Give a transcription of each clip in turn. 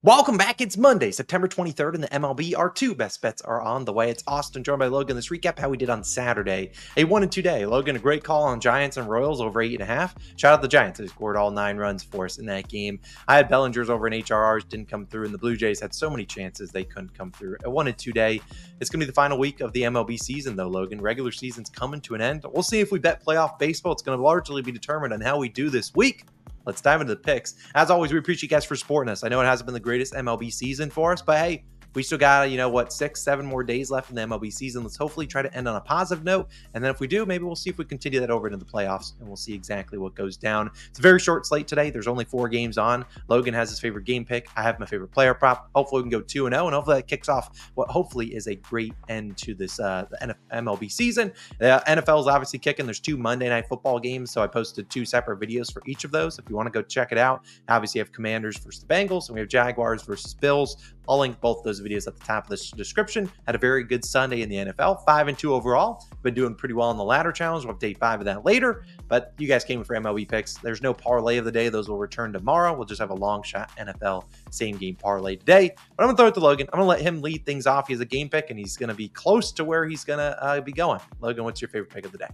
Welcome back. It's Monday, September 23rd, and the MLB. Our two best bets are on the way. It's Austin, joined by Logan. Let's recap how we did on Saturday. A 1-2 day. Logan, a great call on Giants and Royals over 8.5. Shout out the Giants. They scored all 9 runs for us in that game. I had Bellingers over in HRRs, didn't come through, and the Blue Jays had so many chances they couldn't come through. A 1-2 day. It's going to be the final week of the MLB season, though, Logan. Regular season's coming to an end. We'll see if we bet playoff baseball. It's going to largely be determined on how we do this week. Let's dive into the picks. As always, we appreciate you guys for supporting us. I know it hasn't been the greatest MLB season for us, but hey, we still got, 6-7 more days left in the MLB season. Let's hopefully try to end on a positive note. And then if we do, maybe we'll see if we continue that over into the playoffs, and we'll see exactly what goes down. It's a very short slate today. There's only 4 games on. Logan has his favorite game pick. I have my favorite player prop. Hopefully we can go 2-0, and hopefully that kicks off what hopefully is a great end to this the MLB season. The NFL is obviously kicking. There's 2 Monday Night Football games, so I posted 2 separate videos for each of those. If you want to go check it out, obviously you have Commanders versus the Bengals, and we have Jaguars versus Bills. I'll link both those videos at the top of the description. Had a very good Sunday in the NFL, 5-2 overall. Been doing pretty well in the ladder challenge. We'll have day 5 of that later, but you guys came for MLB picks. There's no parlay of the day. Those will return tomorrow. We'll just have a long shot NFL same game parlay today, but I'm gonna throw it to Logan. I'm gonna let him lead things off. He has a game pick, and he's gonna be close to where he's gonna be going. Logan, what's your favorite pick of the day?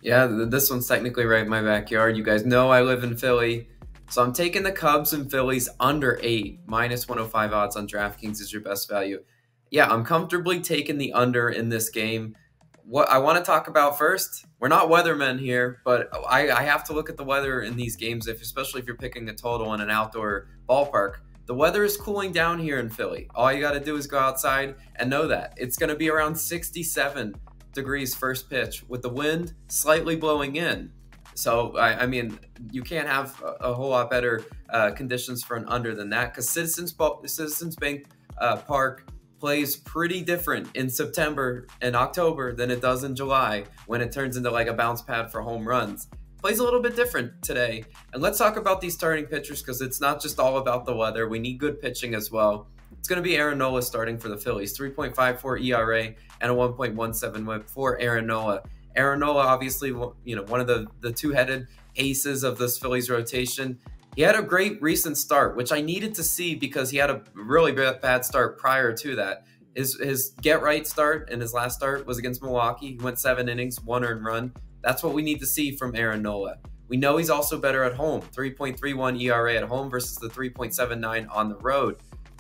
Yeah, this one's technically right in my backyard. You guys know I live in Philly. So I'm taking the Cubs and Phillies under 8, minus 105 odds on DraftKings is your best value. Yeah, I'm comfortably taking the under in this game. What I want to talk about first, we're not weathermen here, but I have to look at the weather in these games, especially if you're picking a total in an outdoor ballpark. The weather is cooling down here in Philly. All you got to do is go outside and know that. It's going to be around 67 degrees first pitch with the wind slightly blowing in. So, I mean, you can't have a whole lot better conditions for an under than that, because Citizens Bank Park plays pretty different in September and October than it does in July, when it turns into like a bounce pad for home runs. Plays a little bit different today. And let's talk about these starting pitchers, because it's not just all about the weather. We need good pitching as well. It's going to be Aaron Nola starting for the Phillies, 3.54 ERA and a 1.17 whip for Aaron Nola. Aaron Nola, obviously, one of the two-headed aces of this Phillies rotation. He had a great recent start, which I needed to see because he had a really bad start prior to that. His get-right start and his last start was against Milwaukee. He went 7 innings, 1 earned run. That's what we need to see from Aaron Nola. We know he's also better at home, 3.31 ERA at home versus the 3.79 on the road.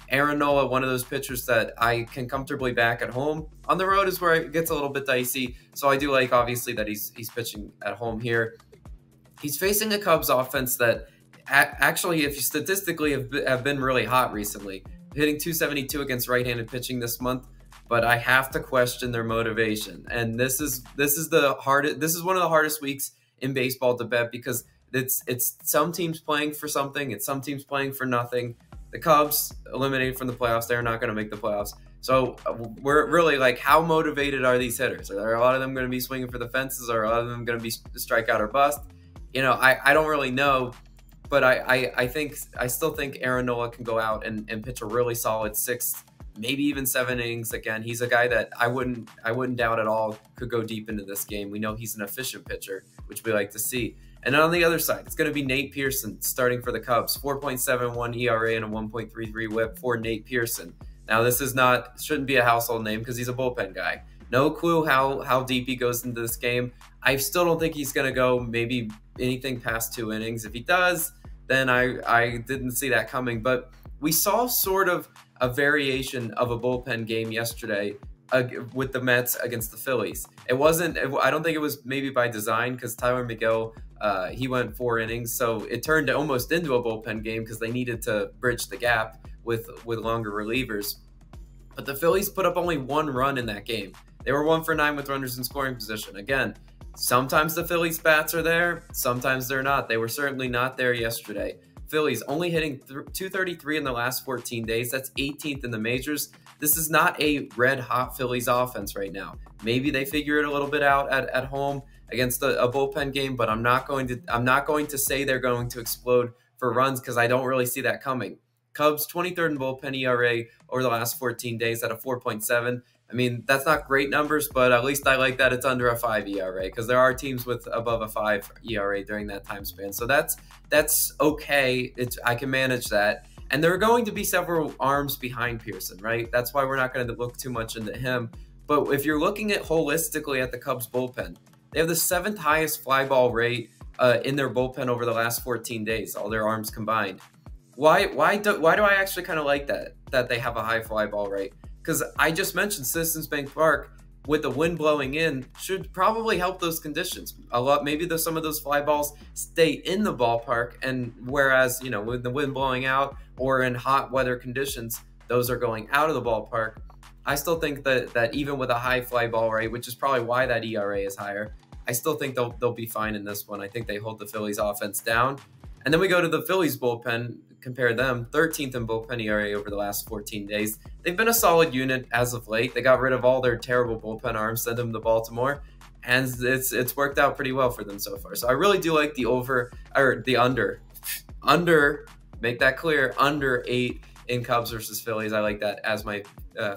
Aaron Nola, one of those pitchers that I can comfortably back at home. On the road is where it gets a little bit dicey, so I do like, obviously, that he's pitching at home here. He's facing a Cubs offense that actually, if you statistically have been really hot recently, hitting 272 against right-handed pitching this month, but I have to question their motivation. And this is one of the hardest weeks in baseball to bet, because it's some teams playing for something, it's some teams playing for nothing. The Cubs eliminated from the playoffs. They're not going to make the playoffs. So we're really like, how motivated are these hitters? Are there a lot of them going to be swinging for the fences? Or are a lot of them going to be strikeout or bust? I don't really know. But I still think Aaron Nola can go out and pitch a really solid 6, maybe even 7 innings. Again, he's a guy that I wouldn't doubt at all could go deep into this game. We know he's an efficient pitcher, which we like to see. And on the other side, it's going to be Nate Pearson starting for the Cubs. 4.71 ERA and a 1.33 whip for Nate Pearson. Now, this shouldn't be a household name because he's a bullpen guy. No clue how deep he goes into this game. I still don't think he's going to go maybe anything past 2 innings. If he does, then I didn't see that coming. But we saw sort of a variation of a bullpen game yesterday with the Mets against the Phillies. I don't think it was maybe by design, because Tyler McGill, he went 4 innings, so it turned almost into a bullpen game because they needed to bridge the gap with longer relievers. But the Phillies put up only 1 run in that game. They were 1 for 9 with runners in scoring position. Again, sometimes the Phillies bats are there, sometimes they're not. They were certainly not there yesterday. Phillies only hitting 233 in the last 14 days. That's 18th in the majors. This is not a red-hot Phillies offense right now. Maybe they figure it a little bit out at home against a bullpen game, but I'm not going to say they're going to explode for runs, because I don't really see that coming. Cubs 23rd in bullpen ERA over the last 14 days at a 4.7. I mean, that's not great numbers, but at least I like that it's under a 5 ERA, because there are teams with above a 5 ERA during that time span. So that's okay. I can manage that. And there are going to be several arms behind Pearson, right? That's why we're not going to look too much into him. But if you're looking at holistically at the Cubs bullpen, they have the 7th highest fly ball rate in their bullpen over the last 14 days, all their arms combined. Why do I actually kind of like that they have a high fly ball rate? Because I just mentioned Citizens Bank Park, with the wind blowing in, should probably help those conditions a lot. Maybe some of those fly balls stay in the ballpark, and whereas, you know, with the wind blowing out or in hot weather conditions, those are going out of the ballpark. I still think that even with a high fly ball rate, which is probably why that ERA is higher, I still think they'll be fine in this one. I think they hold the Phillies offense down. And then we go to the Phillies bullpen, compare them, 13th in bullpen ERA over the last 14 days. They've been a solid unit as of late. They got rid of all their terrible bullpen arms, sent them to Baltimore, and it's worked out pretty well for them so far. So I really do like the under, make that clear, under 8 in Cubs versus Phillies. I like that as my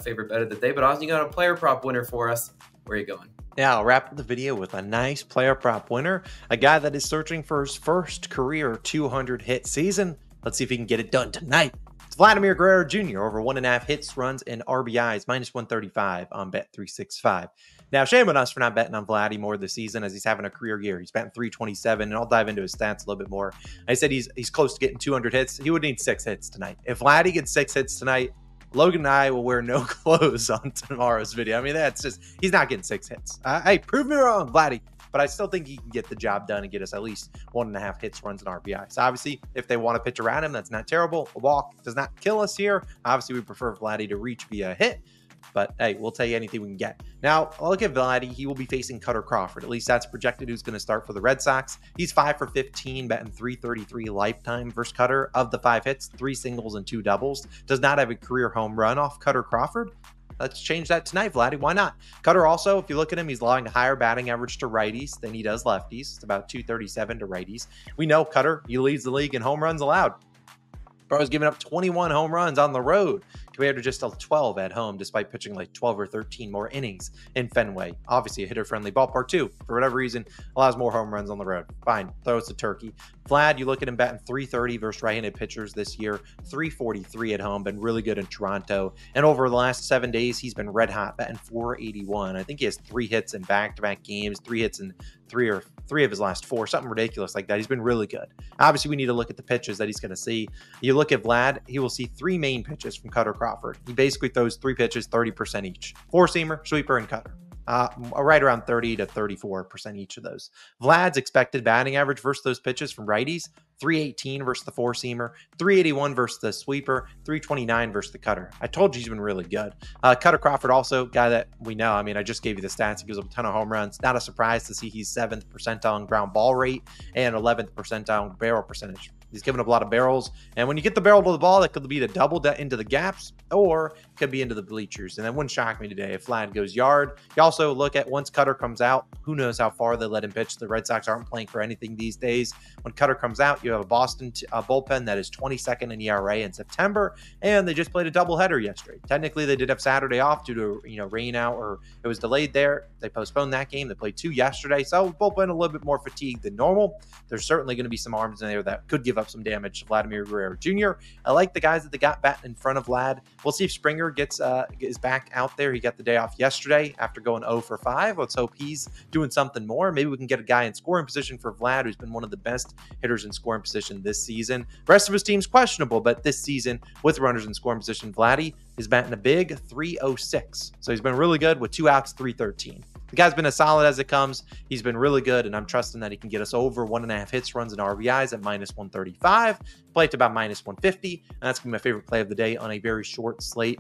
favorite bet of the day. But also, you got a player prop winner for us. Where are you going? Yeah, I'll wrap up the video with a nice player prop winner, a guy that is searching for his first career 200 hit season. Let's see if he can get it done tonight. It's Vladimir Guerrero Jr. over 1.5 hits, runs, and RBIs, -135 on Bet365. Now, shame on us for not betting on Vladdy more this season, as he's having a career year. He's batting .327, and I'll dive into his stats a little bit more. I said he's close to getting 200 hits. He would need 6 hits tonight. If Vladdy gets 6 hits tonight, Logan and I will wear no clothes on tomorrow's video. I mean, that's just, he's not getting 6 hits. Hey, prove me wrong, Vladdy. But I still think he can get the job done and get us at least 1.5 hits, runs, and RBIs. So obviously, if they want to pitch around him, that's not terrible. A walk does not kill us here. Obviously, we prefer Vladdy to reach via hit. But hey, we'll tell you anything we can get. Now, look at Vladdy. He will be facing Cutter Crawford. At least that's projected who's going to start for the Red Sox. He's 5 for 15, batting .333 lifetime versus Cutter. Of the 5 hits, 3 singles and 2 doubles. Does not have a career home run off Cutter Crawford. Let's change that tonight, Vladdy. Why not? Cutter also, if you look at him, he's allowing a higher batting average to righties than he does lefties. It's about .237 to righties. We know Cutter, he leads the league in home runs allowed. Bro's giving up 21 home runs on the road compared to just 12 at home, despite pitching like 12 or 13 more innings in Fenway. Obviously, a hitter-friendly ballpark, too. For whatever reason, allows more home runs on the road. Fine, throw us a turkey. Vlad, you look at him batting .330 versus right-handed pitchers this year, .343 at home, been really good in Toronto. And over the last 7 days, he's been red hot, batting .481. I think he has 3 hits in back-to-back games, 3 hits in three of his last 4, something ridiculous like that. He's been really good. Obviously, we need to look at the pitches that he's going to see. You look at Vlad, he will see 3 main pitches from Cutter Crawford. He basically throws 3 pitches, 30% each. 4-seamer, sweeper, and cutter. Right around 30 to 34% each of those. Vlad's expected batting average versus those pitches from righties, .318 versus the 4-seamer, .381 versus the sweeper, .329 versus the cutter. I told you he's been really good. Cutter Crawford also, guy that we know. I mean, I just gave you the stats. He gives up a ton of home runs. Not a surprise to see he's 7th percentile in ground ball rate and 11th percentile in barrel percentage. He's given up a lot of barrels. And when you get the barrel to the ball, that could be to double that into the gaps or could be into the bleachers. And that wouldn't shock me today if Vlad goes yard. You also look at once Cutter comes out, who knows how far they let him pitch. The Red Sox aren't playing for anything these days. When Cutter comes out, you have a Boston bullpen that is 22nd in ERA in September, and they just played a doubleheader yesterday. Technically, they did have Saturday off due to rain out, or it was delayed there. They postponed that game. They played 2 yesterday, so bullpen a little bit more fatigued than normal. There's certainly going to be some arms in there that could give up some damage to Vladimir Guerrero Jr. I like the guys that they got batting in front of Vlad. We'll see if Springer is back out there. He got the day off yesterday after going 0 for 5. Let's hope he's doing something more. Maybe we can get a guy in scoring position for Vlad, who's been one of the best hitters in scoring position this season. The rest of his team's questionable, but this season with runners in scoring position, Vladdy is batting a big .306. So he's been really good with 2 outs, .313. The guy's been as solid as it comes. He's been really good, and I'm trusting that he can get us over 1.5 hits, runs, and RBIs at -135. Play it to about -150, and that's going to be my favorite play of the day on a very short slate.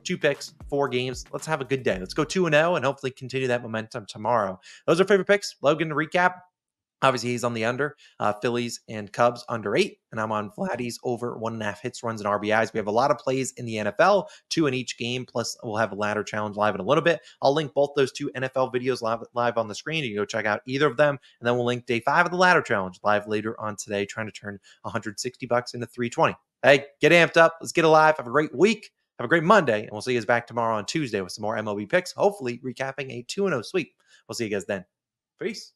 2 picks, 4 games. Let's have a good day. Let's go 2-0 and hopefully continue that momentum tomorrow. Those are favorite picks. Logan, to recap. Obviously, he's on the under. Phillies and Cubs under 8. And I'm on Vladdy's over 1.5 hits, runs, and RBIs. We have a lot of plays in the NFL, 2 in each game. Plus, we'll have a ladder challenge live in a little bit. I'll link both those 2 NFL videos live on the screen. You can go check out either of them. And then we'll link day 5 of the ladder challenge live later on today, trying to turn $160 into $320. Hey, get amped up. Let's get alive. Have a great week. Have a great Monday. And we'll see you guys back tomorrow on Tuesday with some more MLB picks, hopefully recapping a 2-0 sweep. We'll see you guys then. Peace.